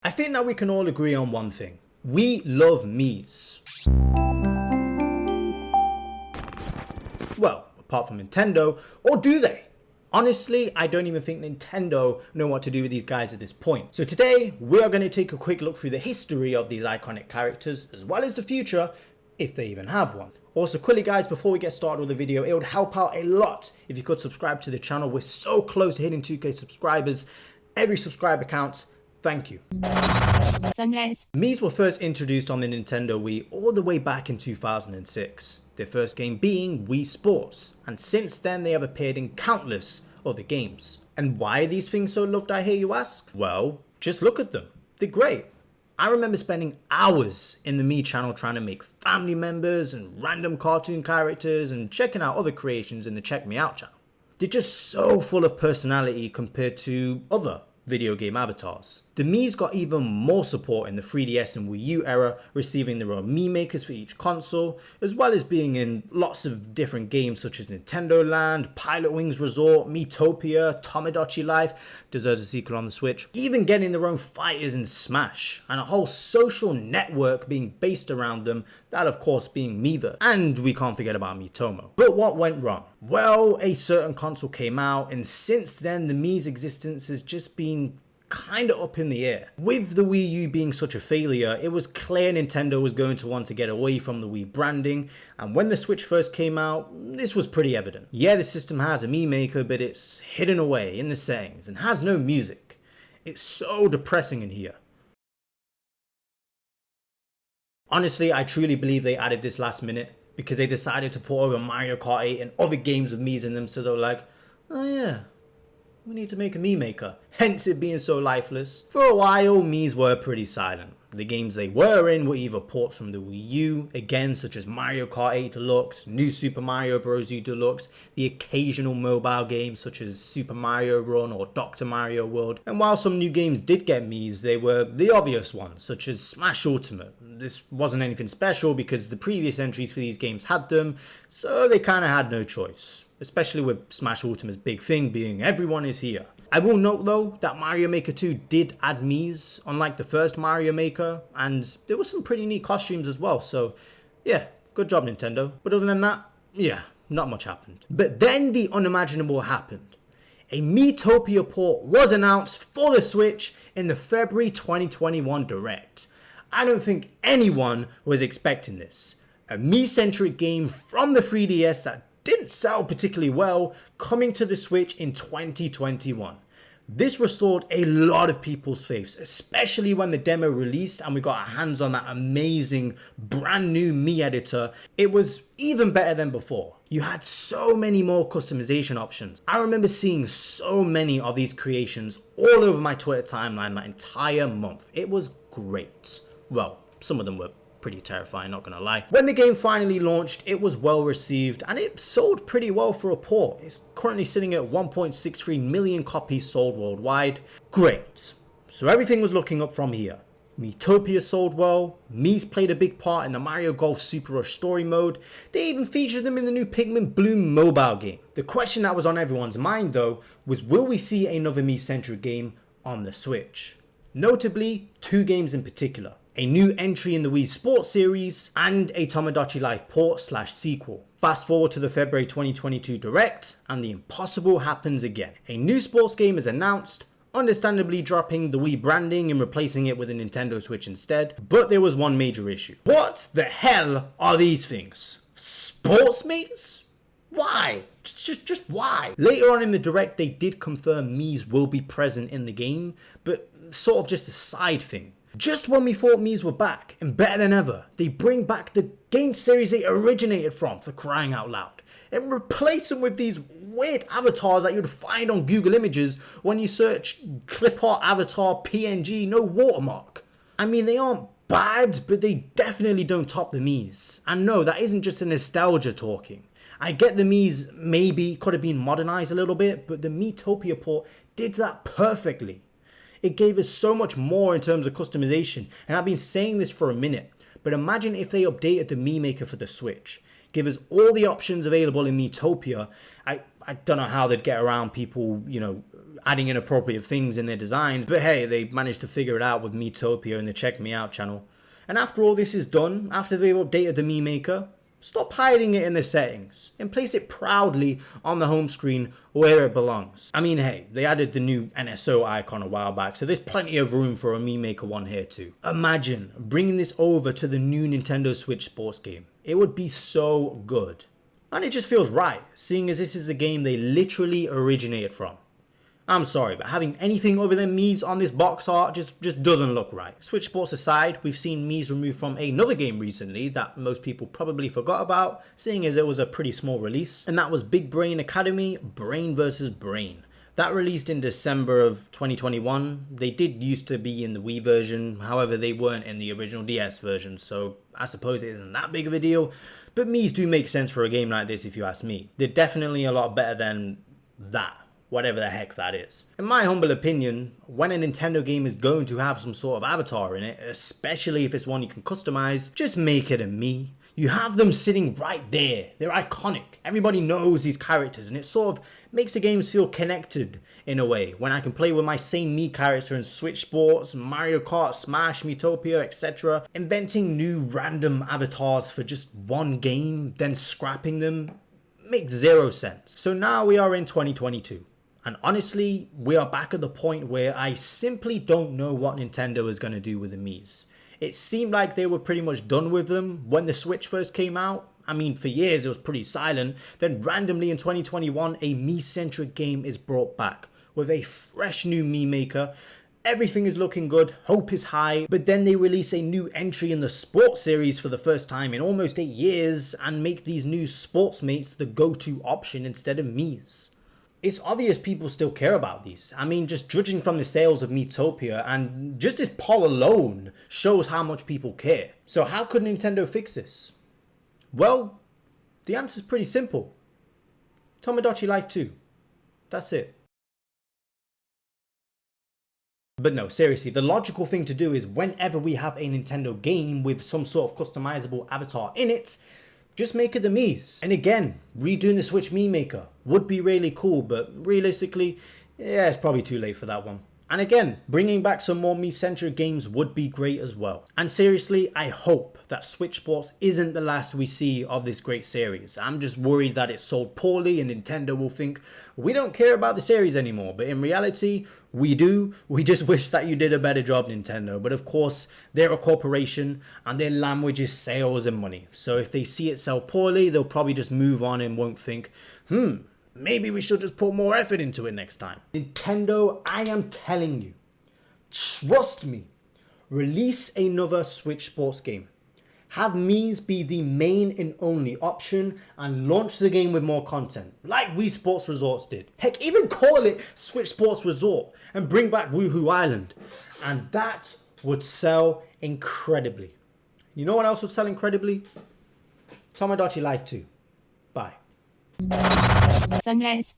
I think that we can all agree on one thing. We love Miis. Well, apart from Nintendo, or do they? Honestly, I don't even think Nintendo know what to do with these guys at this point. So today, we are going to take a quick look through the history of these iconic characters, as well as the future, if they even have one. Also, quickly guys, before we get started with the video, it would help out a lot if you could subscribe to the channel. We're so close to hitting 2K subscribers. Every subscriber counts. Thank you. Sunrise. Miis were first introduced on the Nintendo Wii all the way back in 2006, their first game being Wii Sports, and since then they have appeared in countless other games. And why are these things so loved, I hear you ask? Well, just look at them. They're great. I remember spending hours in the Mii channel trying to make family members and random cartoon characters and checking out other creations in the Check Me Out channel. They're just so full of personality compared to other video game avatars. The Mii's got even more support in the 3DS and Wii U era, receiving their own Mii makers for each console, as well as being in lots of different games such as Nintendo Land, Pilot Wings Resort, Miitopia, Tomodachi Life, deserves a sequel on the Switch, even getting their own fighters in Smash, and a whole social network being based around them, that of course being Miiverse. And we can't forget about Miitomo. But what went wrong? Well, a certain console came out, and since then the Mii's existence has just been kind of up in the air. With the Wii U being such a failure, it was clear Nintendo was going to want to get away from the Wii branding, and when the Switch first came out, this was pretty evident. Yeah, the system has a Mii maker, but it's hidden away in the settings and has no music. It's so depressing in here. Honestly, I truly believe they added this last minute because they decided to put over Mario Kart 8 and other games with Mii's in them, so they were like, oh yeah, we need to make a Mii maker, hence it being so lifeless. For a while, Mii's were pretty silent. The games they were in were either ports from the Wii U, again such as Mario Kart 8 Deluxe, New Super Mario Bros. U Deluxe, the occasional mobile games such as Super Mario Run or Dr. Mario World. And while some new games did get Mii's, they were the obvious ones, such as Smash Ultimate. This wasn't anything special because the previous entries for these games had them, so they kinda had no choice. Especially with Smash Ultimate's big thing being everyone is here. I will note though that Mario Maker 2 did add Mii's, unlike the first Mario Maker, and there were some pretty neat costumes as well, so yeah, good job Nintendo. But other than that, yeah, not much happened. But then the unimaginable happened. A Miitopia port was announced for the Switch in the February 2021 Direct. I don't think anyone was expecting this. A Mii-centric game from the 3DS that didn't sell particularly well, coming to the Switch in 2021. This restored a lot of people's faiths, especially when the demo released and we got our hands on that amazing brand new Mii editor. It was even better than before. You had so many more customization options. I remember seeing so many of these creations all over my Twitter timeline that entire month. It was great. Well, some of them were pretty terrifying, not gonna lie. When the game finally launched, it was well received and it sold pretty well for a port. It's currently sitting at 1.63 million copies sold worldwide. Great. So everything was looking up from here. Miitopia sold well, Mii's played a big part in the Mario Golf Super Rush story mode, they even featured them in the new Pikmin Bloom mobile game. The question that was on everyone's mind though was, will we see another Mii-centric game on the Switch? Notably, two games in particular. A new entry in the Wii Sports series, and a Tomodachi Life port / sequel. Fast forward to the February 2022 Direct, and the impossible happens again. A new sports game is announced, understandably dropping the Wii branding and replacing it with a Nintendo Switch instead, but there was one major issue. What the hell are these things? Sports mates? Why? Just why? Later on in the Direct, they did confirm Mii's will be present in the game, but sort of just a side thing. Just when we thought Mii's were back, and better than ever, they bring back the game series they originated from, for crying out loud, and replace them with these weird avatars that you'd find on Google Images when you search clip art avatar PNG no watermark. I mean, they aren't bad, but they definitely don't top the Mii's. And no, that isn't just a nostalgia talking. I get the Mii's maybe could have been modernized a little bit, but the Miitopia port did that perfectly. It gave us so much more in terms of customization, and I've been saying this for a minute, but imagine if they updated the Mii maker for the Switch. Give us all the options available in Miitopia. I don't know how they'd get around people, you know, adding inappropriate things in their designs, but hey, they managed to figure it out with Miitopia and the Check Me Out channel. And after all this is done, after they've updated the Mii Maker, stop hiding it in the settings and place it proudly on the home screen where it belongs. I mean, hey, they added the new NSO icon a while back, so there's plenty of room for a Mii Maker one here too. Imagine bringing this over to the new Nintendo Switch sports game. It would be so good. And it just feels right, seeing as this is the game they literally originated from. I'm sorry, but having anything other than Mii's on this box art just doesn't look right. Switch sports aside, we've seen Mii's removed from another game recently that most people probably forgot about, seeing as it was a pretty small release, and that was Big Brain Academy Brain vs. Brain. That released in December of 2021. They did used to be in the Wii version, however they weren't in the original DS version, so I suppose it isn't that big of a deal. But Mii's do make sense for a game like this if you ask me. They're definitely a lot better than that, whatever the heck that is. In my humble opinion, when a Nintendo game is going to have some sort of avatar in it, especially if it's one you can customize, just make it a Mii. You have them sitting right there. They're iconic. Everybody knows these characters, and it sort of makes the games feel connected in a way. When I can play with my same Mii character in Switch Sports, Mario Kart, Smash, Miitopia, etc. Inventing new random avatars for just one game, then scrapping them, makes zero sense. So now we are in 2022. And honestly, we are back at the point where I simply don't know what Nintendo is going to do with the Miis. It seemed like they were pretty much done with them when the Switch first came out. I mean, for years it was pretty silent. Then randomly in 2021, a Mii-centric game is brought back with a fresh new Mii Maker. Everything is looking good, hope is high, but then they release a new entry in the sports series for the first time in almost 8 years and make these new sports mates the go-to option instead of Mii's. It's obvious people still care about these. I mean, just judging from the sales of Miitopia, and just this poll alone shows how much people care. So how could Nintendo fix this? Well, the answer is pretty simple. Tomodachi Life 2. That's it. But no, seriously, the logical thing to do is whenever we have a Nintendo game with some sort of customizable avatar in it, just make it the Mii's. And again, redoing the Switch Mii Maker would be really cool, but realistically, yeah, it's probably too late for that one. And again, bringing back some more Mii-centric games would be great as well. And seriously, I hope that Switch Sports isn't the last we see of this great series. I'm just worried that it's sold poorly and Nintendo will think, we don't care about the series anymore. But in reality, we do. We just wish that you did a better job, Nintendo. But of course, they're a corporation and their language is sales and money. So if they see it sell poorly, they'll probably just move on and won't think, maybe we should just put more effort into it next time. Nintendo, I am telling you, trust me, release another Switch Sports game. Have Mii's be the main and only option and launch the game with more content, like Wii Sports Resorts did. Heck, even call it Switch Sports Resort and bring back Woohoo Island. And that would sell incredibly. You know what else would sell incredibly? Tomodachi Life 2. Bye. Sunrise.